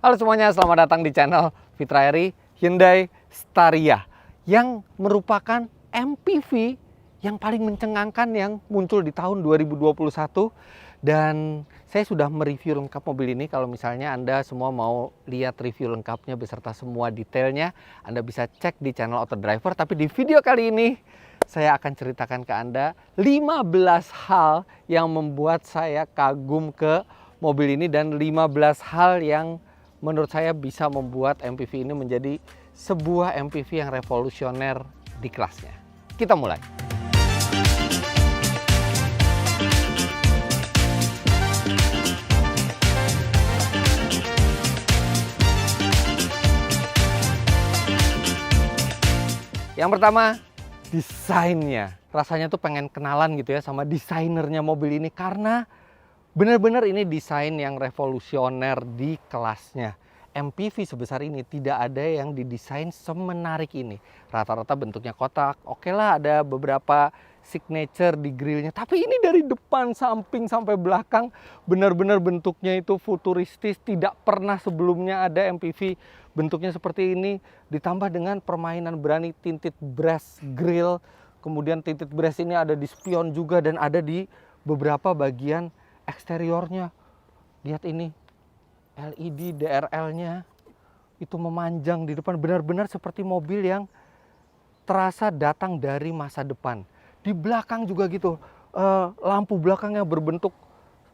Halo semuanya, selamat datang di channel Fitra Eri Hyundai Staria yang merupakan MPV yang paling mencengangkan yang muncul di tahun 2021. Dan saya sudah mereview lengkap mobil ini. Kalau misalnya Anda semua mau lihat review lengkapnya beserta semua detailnya, Anda bisa cek di channel Auto Driver. Tapi di video kali ini saya akan ceritakan ke Anda 15 hal yang membuat saya kagum ke mobil ini dan 15 hal yang menurut saya bisa membuat MPV ini menjadi sebuah MPV yang revolusioner di kelasnya. Kita mulai. Yang pertama, desainnya. Rasanya tuh pengen kenalan gitu ya sama desainernya mobil ini karena benar-benar ini desain yang revolusioner di kelasnya. MPV sebesar ini tidak ada yang didesain semenarik ini. Rata-rata bentuknya kotak. Oke lah, ada beberapa signature di grillnya. Tapi ini dari depan, samping, sampai belakang benar-benar bentuknya itu futuristis. Tidak pernah sebelumnya ada MPV bentuknya seperti ini. Ditambah dengan permainan berani tinted brass grill. Kemudian tinted brass ini ada di spion juga dan ada di beberapa bagian eksteriornya. Lihat ini, LED DRL-nya itu memanjang di depan, benar-benar seperti mobil yang terasa datang dari masa depan. Di belakang juga gitu, lampu belakangnya berbentuk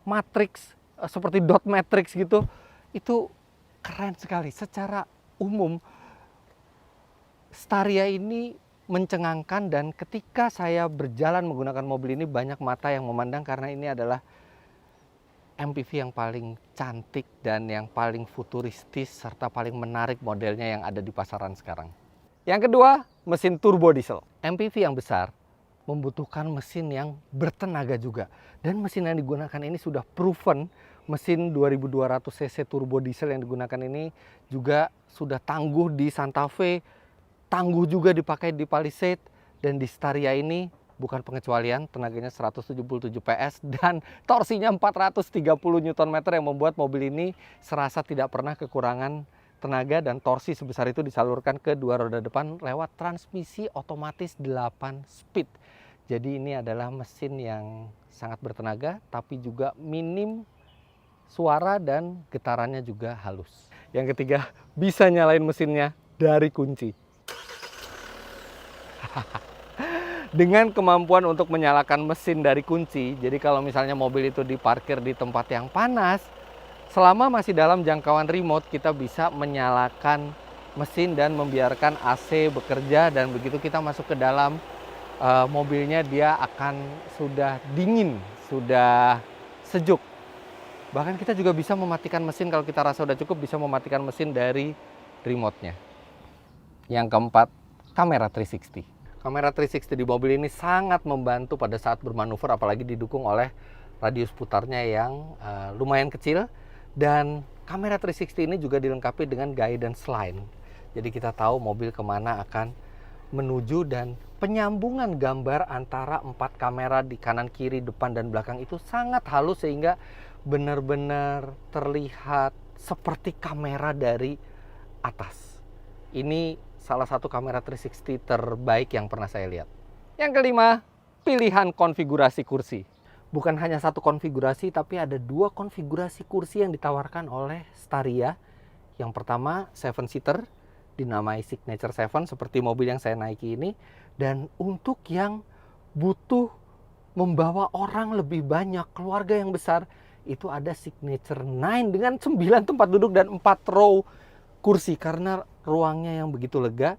matriks, seperti dot matrix gitu. Itu keren sekali. Secara umum Staria ini mencengangkan, dan ketika saya berjalan menggunakan mobil ini banyak mata yang memandang karena ini adalah MPV yang paling cantik dan yang paling futuristis serta paling menarik modelnya yang ada di pasaran sekarang. Yang kedua, mesin turbo diesel. MPV yang besar membutuhkan mesin yang bertenaga juga. Dan mesin yang digunakan ini sudah proven. Mesin 2200 cc turbo diesel yang digunakan ini juga sudah tangguh di Santa Fe, tangguh juga dipakai di Palisade, dan di Staria ini bukan pengecualian. Tenaganya 177 PS dan torsinya 430 Nm yang membuat mobil ini serasa tidak pernah kekurangan tenaga, dan torsi sebesar itu disalurkan ke dua roda depan lewat transmisi otomatis 8 speed. Jadi ini adalah mesin yang sangat bertenaga tapi juga minim suara dan getarannya juga halus. Yang ketiga, bisa nyalain mesinnya dari kunci. Dengan kemampuan untuk menyalakan mesin dari kunci, jadi kalau misalnya mobil itu diparkir di tempat yang panas, selama masih dalam jangkauan remote, kita bisa menyalakan mesin dan membiarkan AC bekerja, dan begitu kita masuk ke dalam mobilnya, dia akan sudah dingin, sudah sejuk. Bahkan kita juga bisa mematikan mesin kalau kita rasa sudah cukup, bisa mematikan mesin dari remote-nya. Yang keempat, kamera 360. Kamera 360 di mobil ini sangat membantu pada saat bermanuver, apalagi didukung oleh radius putarnya yang lumayan kecil. Dan kamera 360 ini juga dilengkapi dengan guidance line. Jadi kita tahu mobil kemana akan menuju, dan penyambungan gambar antara 4 kamera di kanan, kiri, depan, dan belakang itu sangat halus sehingga benar-benar terlihat seperti kamera dari atas. Ini salah satu kamera 360 terbaik yang pernah saya lihat. Yang kelima, pilihan konfigurasi kursi. Bukan hanya satu konfigurasi, tapi ada 2 konfigurasi kursi yang ditawarkan oleh Staria. Yang pertama, 7-seater, dinamai Signature 7 seperti mobil yang saya naiki ini. Dan untuk yang butuh membawa orang lebih banyak, keluarga yang besar, itu ada Signature 9 dengan 9 tempat duduk dan 4 row kursi karena ruangnya yang begitu lega.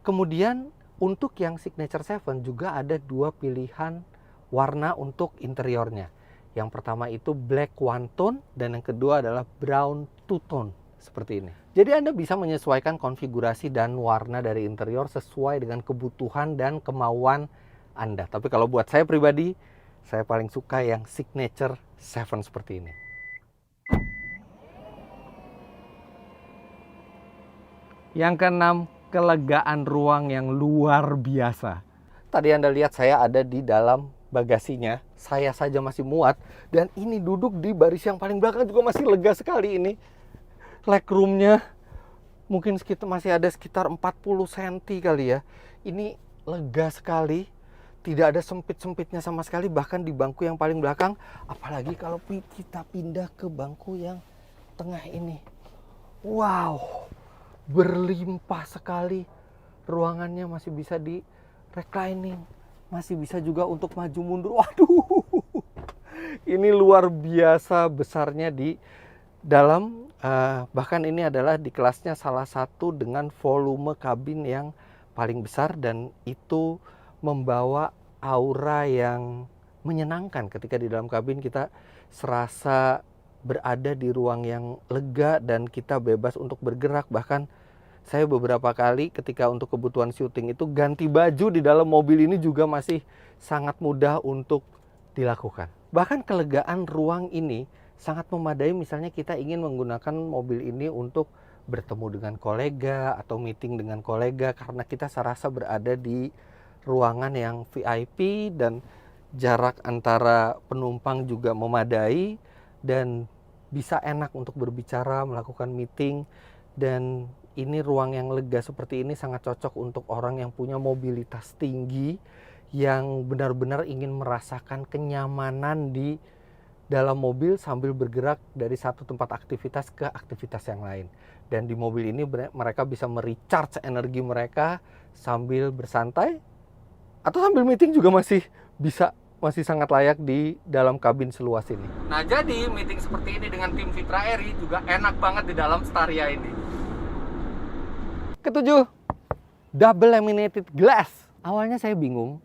Kemudian untuk yang Signature 7 juga ada 2 pilihan warna untuk interiornya. Yang pertama itu black one tone dan yang kedua adalah brown two tone seperti ini. Jadi Anda bisa menyesuaikan konfigurasi dan warna dari interior sesuai dengan kebutuhan dan kemauan Anda. Tapi kalau buat saya pribadi, saya paling suka yang Signature 7 seperti ini. Yang keenam, kelegaan ruang yang luar biasa. Tadi Anda lihat saya ada di dalam bagasinya, saya saja masih muat, dan ini duduk di baris yang paling belakang juga masih lega sekali ini. legroomnya mungkin masih ada sekitar 40 cm kali ya. Ini lega sekali, tidak ada sempit-sempitnya sama sekali, bahkan di bangku yang paling belakang. Apalagi kalau kita pindah ke bangku yang tengah ini. Wow, berlimpah sekali. Ruangannya masih bisa di reclining, masih bisa juga untuk maju mundur. Waduh, ini luar biasa besarnya di dalam. Bahkan ini adalah di kelasnya salah satu dengan volume kabin yang paling besar, dan itu membawa aura yang menyenangkan. Ketika di dalam kabin kita serasa berada di ruang yang lega dan kita bebas untuk bergerak. Bahkan saya beberapa kali ketika untuk kebutuhan syuting itu ganti baju di dalam mobil ini juga masih sangat mudah untuk dilakukan. Bahkan kelegaan ruang ini sangat memadai misalnya kita ingin menggunakan mobil ini untuk bertemu dengan kolega atau meeting dengan kolega, karena kita serasa berada di ruangan yang VIP dan jarak antara penumpang juga memadai dan bisa enak untuk berbicara, melakukan meeting. Dan ini ruang yang lega seperti ini sangat cocok untuk orang yang punya mobilitas tinggi, yang benar-benar ingin merasakan kenyamanan di dalam mobil sambil bergerak dari satu tempat aktivitas ke aktivitas yang lain. Dan di mobil ini mereka bisa merecharge energi mereka sambil bersantai atau sambil meeting juga masih sangat layak di dalam kabin seluas ini. Nah, jadi meeting seperti ini dengan tim Fitra Eri juga enak banget di dalam Staria ini. Ketujuh, double laminated glass. Awalnya saya bingung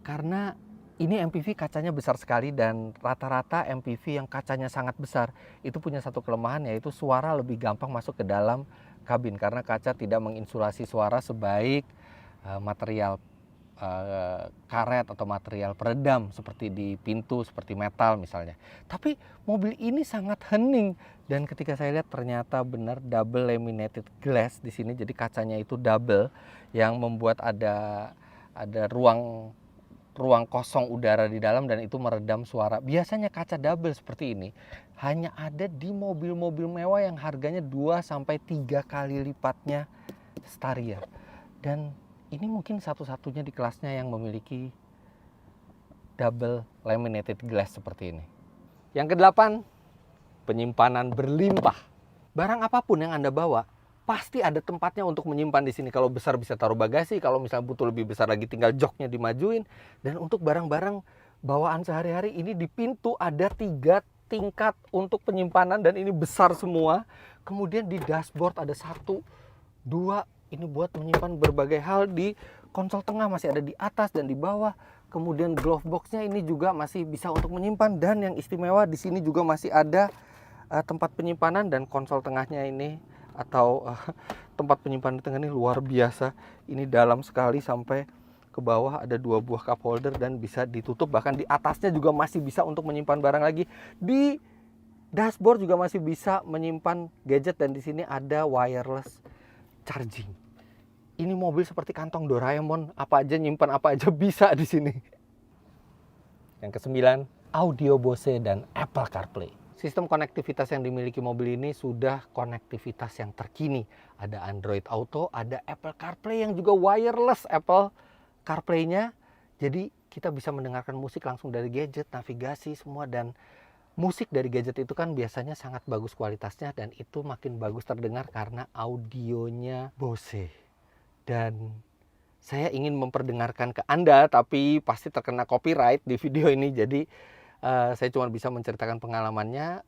karena ini MPV kacanya besar sekali, dan rata-rata MPV yang kacanya sangat besar itu punya satu kelemahan, yaitu suara lebih gampang masuk ke dalam kabin karena kaca tidak menginsulasi suara sebaik material karet atau material peredam seperti di pintu, seperti metal misalnya. Tapi mobil ini sangat hening, dan ketika saya lihat ternyata benar double laminated glass di sini. Jadi kacanya itu double yang membuat ada ruang kosong udara di dalam, dan itu meredam suara. Biasanya kaca double seperti ini hanya ada di mobil-mobil mewah yang harganya 2-3 kali lipatnya Staria. Dan ini mungkin satu-satunya di kelasnya yang memiliki double laminated glass seperti ini. Yang kedelapan, penyimpanan berlimpah. Barang apapun yang Anda bawa pasti ada tempatnya untuk menyimpan di sini. Kalau besar bisa taruh bagasi, kalau misalnya butuh lebih besar lagi tinggal joknya dimajuin. Dan untuk barang-barang bawaan sehari-hari ini di pintu ada 3 tingkat untuk penyimpanan, dan ini besar semua. Kemudian di dashboard ada 1, 2, ini buat menyimpan berbagai hal. Di konsol tengah masih ada di atas dan di bawah. Kemudian glove boxnya ini juga masih bisa untuk menyimpan, dan yang istimewa di sini juga masih ada tempat penyimpanan, dan konsol tengahnya ini atau tempat penyimpanan di tengah ini luar biasa. Ini dalam sekali, sampai ke bawah ada 2 buah cup holder dan bisa ditutup. Bahkan di atasnya juga masih bisa untuk menyimpan barang lagi. Di dashboard juga masih bisa menyimpan gadget, dan di sini ada wireless charging. Ini mobil seperti kantong Doraemon, apa aja nyimpan apa aja bisa di sini. Yang ke-9, audio Bose dan Apple CarPlay. Sistem konektivitas yang dimiliki mobil ini sudah konektivitas yang terkini. Ada Android Auto, ada Apple CarPlay yang juga wireless Apple CarPlay-nya. Jadi kita bisa mendengarkan musik langsung dari gadget, navigasi semua, dan musik dari gadget itu kan biasanya sangat bagus kualitasnya, dan itu makin bagus terdengar karena audionya Bose. Dan saya ingin memperdengarkan ke Anda, tapi pasti terkena copyright di video ini. Jadi saya cuma bisa menceritakan pengalamannya.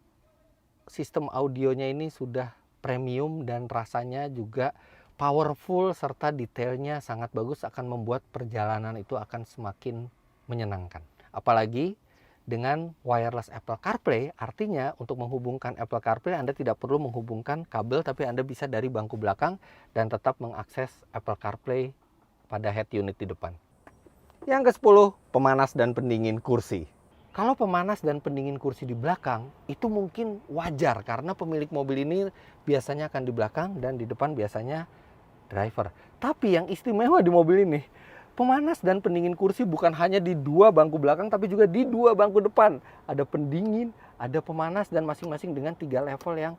Sistem audionya ini sudah premium dan rasanya juga powerful, serta detailnya sangat bagus, akan membuat perjalanan itu akan semakin menyenangkan. Apalagi dengan wireless Apple CarPlay, artinya untuk menghubungkan Apple CarPlay Anda tidak perlu menghubungkan kabel, tapi Anda bisa dari bangku belakang dan tetap mengakses Apple CarPlay pada head unit di depan. Yang ke-10, pemanas dan pendingin kursi. Kalau pemanas dan pendingin kursi di belakang itu mungkin wajar, karena pemilik mobil ini biasanya akan di belakang dan di depan biasanya driver. Tapi yang istimewa di mobil ini, pemanas dan pendingin kursi bukan hanya di 2 bangku belakang, tapi juga di 2 bangku depan. Ada pendingin, ada pemanas, dan masing-masing dengan 3 level yang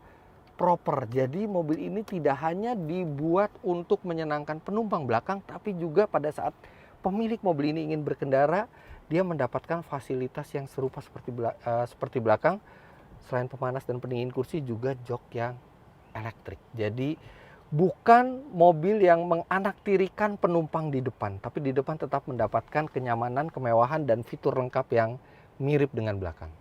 proper. Jadi mobil ini tidak hanya dibuat untuk menyenangkan penumpang belakang, tapi juga pada saat pemilik mobil ini ingin berkendara, dia mendapatkan fasilitas yang serupa seperti belakang. Selain pemanas dan pendingin kursi, juga jok yang elektrik. Jadi bukan mobil yang menganaktirikan penumpang di depan, tapi di depan tetap mendapatkan kenyamanan, kemewahan, dan fitur lengkap yang mirip dengan belakang.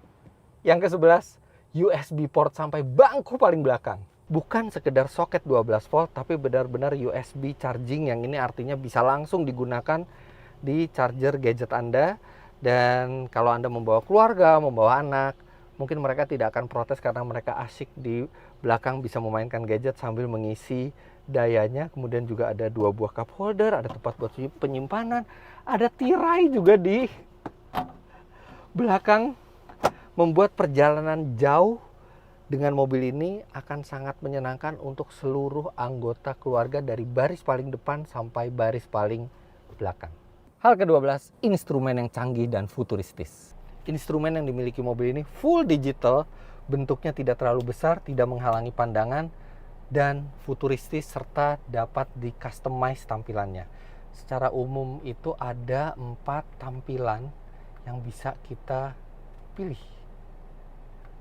Yang ke-11, USB port sampai bangku paling belakang. Bukan sekedar soket 12 volt, tapi benar-benar USB charging, yang ini artinya bisa langsung digunakan di charger gadget Anda. Dan kalau Anda membawa keluarga, membawa anak, mungkin mereka tidak akan protes karena mereka asyik di belakang bisa memainkan gadget sambil mengisi dayanya. Kemudian juga ada 2 buah cup holder, ada tempat buat penyimpanan, ada tirai juga di belakang. Membuat perjalanan jauh dengan mobil ini akan sangat menyenangkan untuk seluruh anggota keluarga dari baris paling depan sampai baris paling belakang. Hal ke-12, instrumen yang canggih dan futuristis. Instrumen yang dimiliki mobil ini full digital, bentuknya tidak terlalu besar, tidak menghalangi pandangan, dan futuristis serta dapat di-customize tampilannya. Secara umum itu ada 4 tampilan yang bisa kita pilih.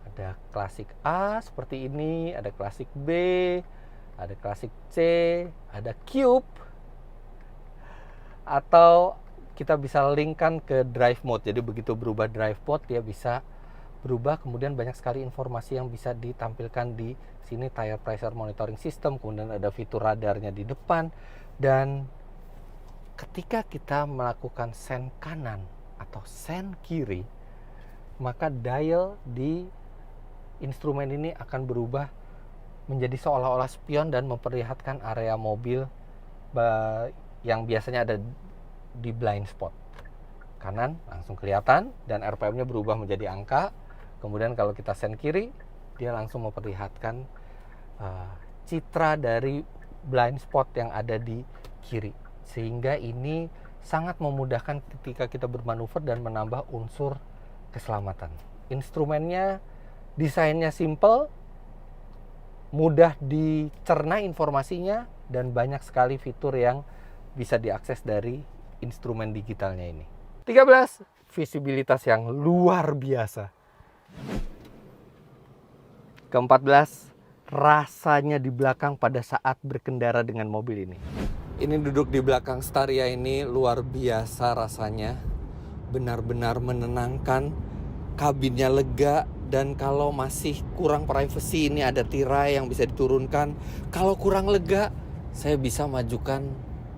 Ada klasik A seperti ini, ada klasik B, ada klasik C, ada cube, atau kita bisa linkkan ke drive mode. Jadi begitu berubah drive mode, dia bisa berubah. Kemudian banyak sekali informasi yang bisa ditampilkan di sini. Tire pressure monitoring system, kemudian ada fitur radarnya di depan. Dan ketika kita melakukan sen kanan atau sen kiri, maka dial di instrumen ini akan berubah menjadi seolah-olah spion dan memperlihatkan area mobil yang biasanya ada di blind spot. Kanan langsung kelihatan dan RPM-nya berubah menjadi angka. Kemudian kalau kita sen kiri, dia langsung memperlihatkan citra dari blind spot yang ada di kiri. Sehingga ini sangat memudahkan ketika kita bermanuver dan menambah unsur keselamatan. Instrumennya desainnya simple, mudah dicerna informasinya, dan banyak sekali fitur yang bisa diakses dari instrumen digitalnya ini. 13, visibilitas yang luar biasa. Ke-14, rasanya di belakang pada saat berkendara dengan mobil ini. Ini duduk di belakang Staria ini luar biasa rasanya. Benar-benar menenangkan, kabinnya lega, dan kalau masih kurang privacy, ini ada tirai yang bisa diturunkan. Kalau kurang lega, saya bisa majukan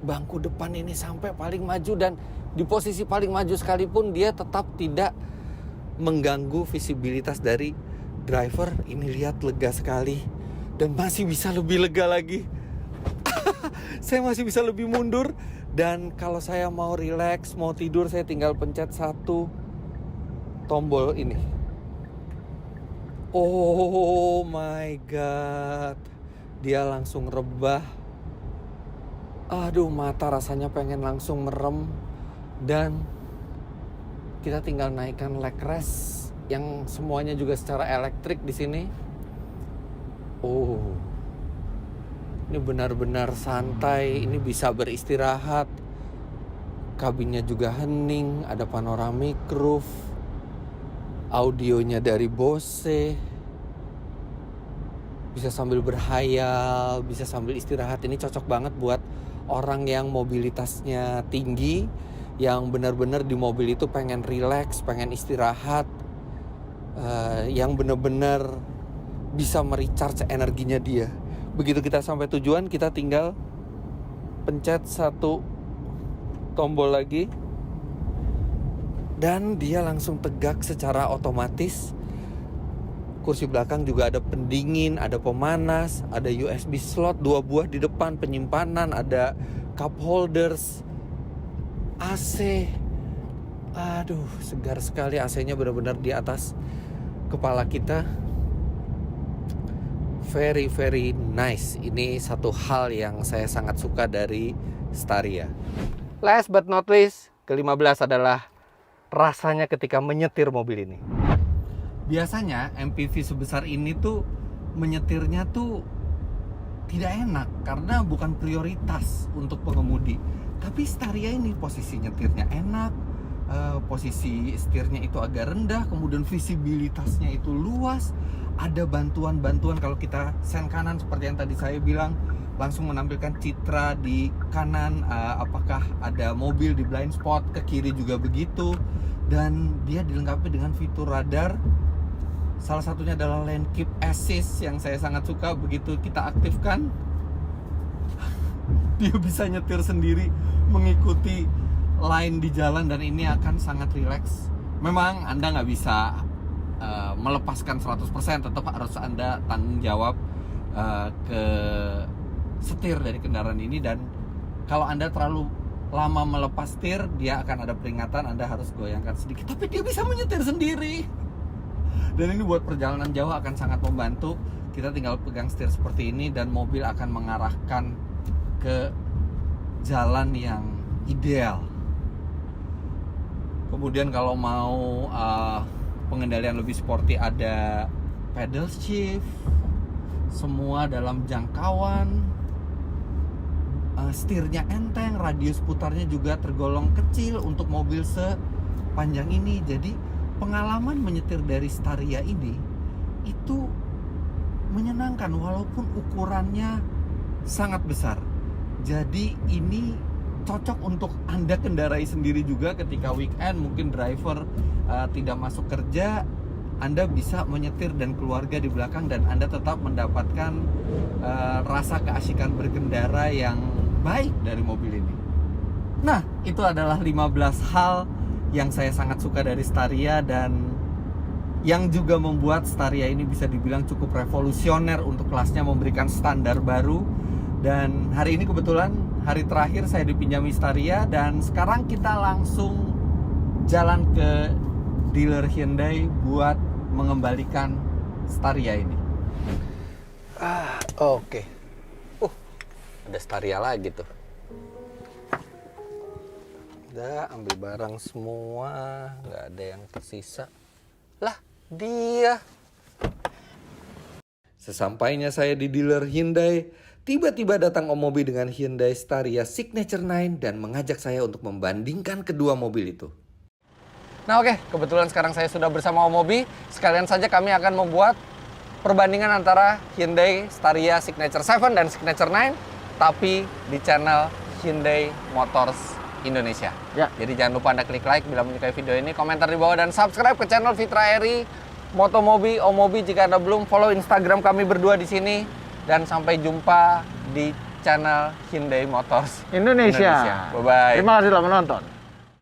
bangku depan ini sampai paling maju, dan di posisi paling maju sekalipun dia tetap tidak mengganggu visibilitas dari driver. Ini lihat, lega sekali, dan masih bisa lebih lega lagi. Saya masih bisa lebih mundur, dan kalau saya mau relax, mau tidur, saya tinggal pencet 1 tombol ini. Oh my god, dia langsung rebah. Aduh, mata rasanya pengen langsung merem. Dan kita tinggal naikkan leg rest yang semuanya juga secara elektrik di sini. Oh, ini benar-benar santai. Ini bisa beristirahat. Kabinnya juga hening, ada panoramic roof, audionya dari Bose, bisa sambil berhayal, bisa sambil istirahat. Ini cocok banget buat orang yang mobilitasnya tinggi, yang benar-benar di mobil itu pengen relax, pengen istirahat, yang benar-benar bisa merecharge energinya dia. Begitu kita sampai tujuan, kita tinggal pencet 1 tombol lagi, dan dia langsung tegak secara otomatis. Kursi belakang juga ada pendingin, ada pemanas, ada USB slot 2 buah di depan, penyimpanan, ada cup holders, AC. Aduh, segar sekali. AC-nya benar-benar di atas kepala kita. Very very nice. Ini satu hal yang saya sangat suka dari Staria. Last but not least, ke-15 adalah rasanya ketika menyetir mobil ini. Biasanya MPV sebesar ini tuh menyetirnya tuh tidak enak karena bukan prioritas untuk pengemudi. Tapi Staria ini posisi nyetirnya enak, posisi setirnya itu agak rendah, kemudian visibilitasnya itu luas, ada bantuan-bantuan kalau kita sen kanan seperti yang tadi saya bilang, langsung menampilkan citra di kanan, apakah ada mobil di blind spot, ke kiri juga begitu, dan dia dilengkapi dengan fitur radar. Salah satunya adalah lane keep assist yang saya sangat suka. Begitu kita aktifkan, dia bisa nyetir sendiri mengikuti line di jalan, dan ini akan sangat rileks. Memang Anda nggak bisa melepaskan 100%, tetap harus Anda tanggung jawab ke setir dari kendaraan ini, dan kalau Anda terlalu lama melepas setir, dia akan ada peringatan, Anda harus goyangkan sedikit, tapi dia bisa menyetir sendiri. Dan ini buat perjalanan jauh akan sangat membantu. Kita tinggal pegang setir seperti ini dan mobil akan mengarahkan ke jalan yang ideal. Kemudian kalau mau pengendalian lebih sporty, ada pedal shift, semua dalam jangkauan. Setirnya enteng, radius putarnya juga tergolong kecil untuk mobil sepanjang ini. Jadi pengalaman menyetir dari Staria ini itu menyenangkan walaupun ukurannya sangat besar. Jadi ini cocok untuk Anda kendarai sendiri juga ketika weekend, mungkin driver tidak masuk kerja, Anda bisa menyetir dan keluarga di belakang, dan Anda tetap mendapatkan rasa keasikan berkendara yang baik dari mobil ini. Nah, itu adalah 15 hal yang saya sangat suka dari Staria, dan yang juga membuat Staria ini bisa dibilang cukup revolusioner untuk kelasnya, memberikan standar baru. Dan hari ini kebetulan hari terakhir saya dipinjami Staria, dan sekarang kita langsung jalan ke dealer Hyundai buat mengembalikan Staria ini. Oke. Ada Staria lagi tuh. Udah ambil barang semua, nggak ada yang tersisa. Lah, dia. Sesampainya saya di dealer Hyundai, tiba-tiba datang Om Mobi dengan Hyundai Staria Signature 9 dan mengajak saya untuk membandingkan kedua mobil itu. Nah oke, kebetulan sekarang saya sudah bersama Om Mobi. Sekalian saja kami akan membuat perbandingan antara Hyundai Staria Signature 7 dan Signature 9, tapi di channel Hyundai Motors Indonesia. Ya. Jadi jangan lupa Anda klik like bila menyukai video ini, komentar di bawah, dan subscribe ke channel Fitra Eri, Motomobi, Om Mobi jika Anda belum. Follow Instagram kami berdua di sini, dan sampai jumpa di channel Hyundai Motors Indonesia. Bye bye. Terima kasih telah menonton.